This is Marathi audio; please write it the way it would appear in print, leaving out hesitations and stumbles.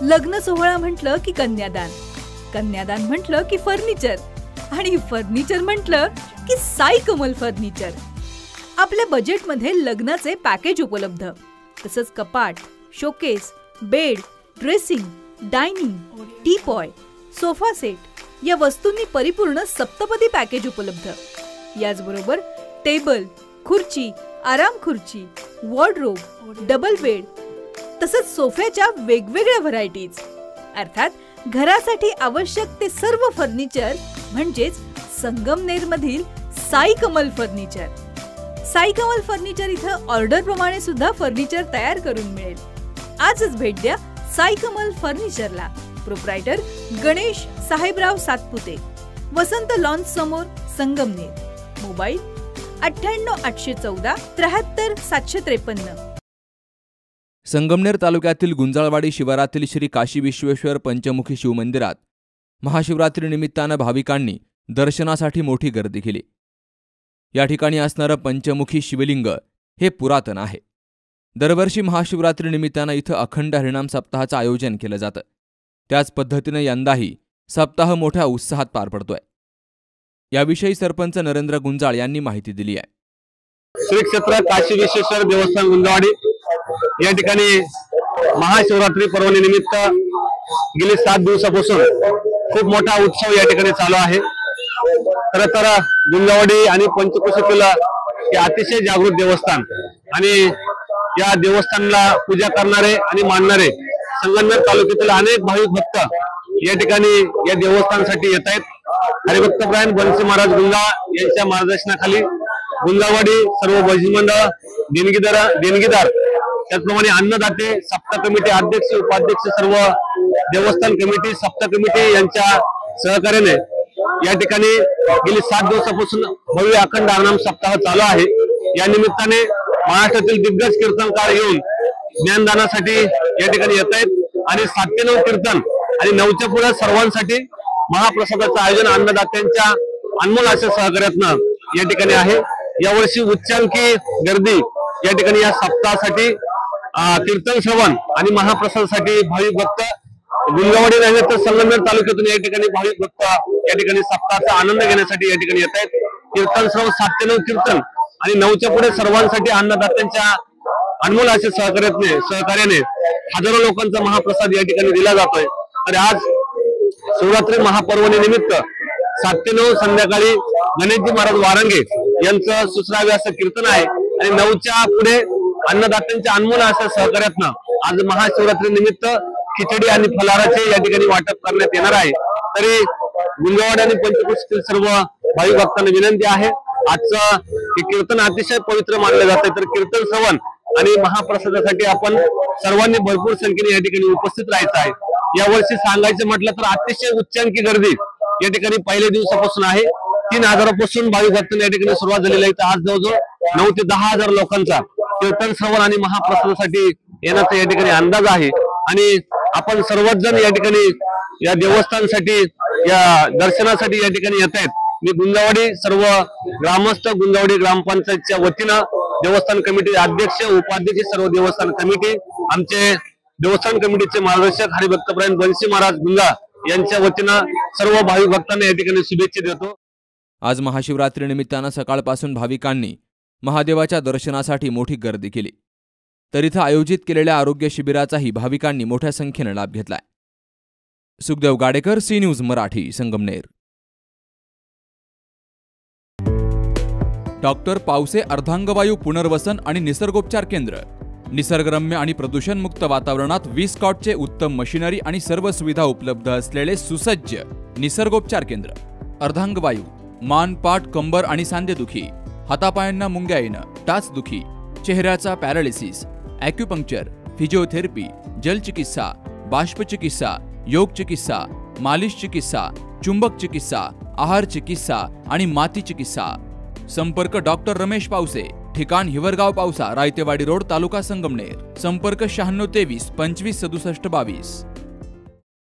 लग्न सोहळा म्हटलं की कन्यादान, कन्यादान म्हटलं की फर्निचर आणि फर्निचर म्हटलं की साई कमल फर्निचर. आपल्या बजेटमध्ये लग्नाचे पॅकेज उपलब्ध, तसंच कपाट, showcase, bed, dressing, dining, teapoy, sofa set या वस्तूंनी परिपूर्ण सप्तपदी पॅकेज उपलब्ध. याचबरोबर टेबल, खुर्ची, आराम खुर्ची, वॉर्डरोब, डबल बेड तसंच सोफ्याच्या वेगवेगळ्या व्हरायटीज. अर्थात घरासाठी आवश्यक ते सर्व फर्निचर म्हणजेच संगमनेरमधील साई कमल फर्निचर. साई कमल फर्निचर इथं ऑर्डर प्रमाणे सुद्धा फर्निचर तयार करून मिळेल. आजच भेट द्या साई कमल फर्निचरला. प्रोप्रायटर गणेश साहेबराव सातपुते, वसंत लॉन्च समोर, संगमनेर. मोबाईल 98 814 73 753. संगमनेर तालुक्यातील गुंजाळवाडी शिवारातील श्री काशी विश्वेश्वर पंचमुखी शिवमंदिरात महाशिवरात्रीनिमित्तानं भाविकांनी दर्शनासाठी मोठी गर्दी केली. या ठिकाणी असणारं पंचमुखी शिवलिंग हे पुरातन आहे. दरवर्षी महाशिवरात्रीनिमित्तानं इथं अखंड हरिनाम सप्ताहाचं आयोजन केलं जातं. त्याच पद्धतीनं यंदाही सप्ताह मोठ्या उत्साहात पार पडतोय. याविषयी सरपंच नरेंद्र गुंजाळ यांनी माहिती दिली आहे. श्री क्षेत्र काशी विश्वेश्वर देवस्थान गुंजाळवाडी या ठिकाणी महाशिवरात्री पर्वनिमित्त गेली 7 दिवसापासून खूप मोठा उत्सव या ठिकाणी चालू आहे. खरं तर गुंजाळवाडी आणि पंचकोशीतील हे अतिशय जागृत देवस्थान आणि या देवस्थानाला पूजा करणारे आणि मानणारे संगमनेर तालुक्यातील अनेक भाविक भक्त या ठिकाणी या देवस्थानासाठी येत आहेत. हरिभक्तपरायण बन्सी महाराज गुंजाळ यांच्या मार्गदर्शनाखाली गुंजाळवाडी सर्व भजनी मंडळ, देणगीदार त्याचप्रमाणे अन्नदाते, सप्ताह कमिटी अध्यक्ष, उपाध्यक्ष, सर्व देवस्थान कमिटी, सप्ताह कमिटी यांच्या सहकार्याने या ठिकाणी गेली 7 दिवसापासून भव्य अखंड हरिनाम सप्ताह चालू आहे. या निमित्ताने महाराष्ट्रातील दिग्गज कीर्तनकार येऊन ज्ञानदानासाठी या ठिकाणी येत आहेत आणि 7 ते 9 कीर्तन आणि 9च्या पुढे सर्वांसाठी महाप्रसादाचं आयोजन अन्नदात्यांच्या अनमोल अशा सहकार्यातनं या ठिकाणी आहे. यावर्षी उच्चांकी गर्दी या ठिकाणी या सप्ताहासाठी कीर्तन श्रवण आणि महाप्रसादासाठी भाविक भक्त गुंजाळवाडी नव्हे तर संगमनेर तालुक्यातून या ठिकाणी भाविक भक्त या ठिकाणी सप्ताहाचा आनंद घेण्यासाठी या ठिकाणी येत आहेत. कीर्तन श्रवण 7 ते 9 कीर्तन आणि 9च्या पुढे सर्वांसाठी अन्नदात्यांच्या अनमोल अशा सहकार्याने हजारो लोकांचा महाप्रसाद या ठिकाणी दिला जातोय. आणि आज शिवरात्री महापर्वनिमित्त 7 ते 9 संध्याकाळी गणेशजी महाराज वारंगे यांचं सुसरावे असं कीर्तन आहे आणि 9च्या पुढे अन्नदात्यांच्या अनमोल अशा सहकार्यातनं आज महाशिवरात्री निमित्त खिचडी आणि फलाराचे या ठिकाणी वाटप करण्यात येणार आहे. तरी गुंजाळवाडी आणि पंचकोशीतील सर्व भाविक भक्तांना विनंती आहे, आजचं हे कीर्तन अतिशय पवित्र मानलं जातं. तर कीर्तन श्रवण आणि महाप्रसादासाठी आपण सर्वांनी भरपूर संख्येने या ठिकाणी उपस्थित राहायचं आहे. यावर्षी सांगायचं म्हटलं तर अतिशय उच्चांकी गर्दी या ठिकाणी पहिल्या दिवसापासून आहे. 3000 पासून भाविक भक्तांना या ठिकाणी सुरुवात झालेली आहे. आज जवळजवळ 9 ते 10,000 लोकांचा कीर्तन श्रवण आणि महाप्रसादासाठी येण्याचा या ठिकाणी अंदाज आहे. आणि आपण सर्वच जण या ठिकाणी या देवस्थानासाठी या दर्शनासाठी या ठिकाणी येत आहेत. मी गुंजाळवाडी सर्व ग्रामस्थ, गुंजाळवाडी ग्रामपंचायतच्या वतीनं देवस्थान कमिटी अध्यक्ष, उपाध्यक्ष, सर्व देवस्थान कमिटी, आमचे देवस्थान कमिटीचे मार्गदर्शक हरिभक्तपरायण बन्सी महाराज गुंजाळ यांच्या वतीनं सर्व भाविक भक्तांना या ठिकाणी शुभेच्छा देतो. आज महाशिवरात्रीनिमित्तानं सकाळपासून भाविकांनी महादेवाच्या दर्शनासाठी मोठी गर्दी केली. तर इथं आयोजित केलेल्या आरोग्य शिबिराचाही भाविकांनी मोठ्या संख्येनं लाभ घेतलाय. Sukhdev Gadekar, C news Marathi, Sangamner. Doctor Pawase अर्धांगवायू पुनर्वसन आणि निसर्गोपचार केंद्र. निसर्गरम्य आणि प्रदूषणमुक्त वातावरणात 20 कॉटचे उत्तम मशिनरी आणि सर्व सुविधा उपलब्ध असलेले सुसज्ज निसर्गोपचार केंद्र. अर्धांगवायू, मान, पाठ, कंबर आणि सांधेदुखी, हातापायांना मुंग्या येणं, टाचदुखी, चेहऱ्याचा पॅरालिसिस, ॲक्युपंक्चर, फिजिओथेरपी, जलचिकित्सा, बाष्पचिकित्सा, योग चिकित्सा, मालिश चिकित्सा, चुंबक चिकित्सा, आहार चिकित्सा आणि माती चिकित्सा. संपर्क डॉक्टर रमेश पावसे, ठिकाण हिवरगाव पावसा, रायतेवाडी रोड, तालुका संगमनेर. संपर्क 96 23 25 67 22.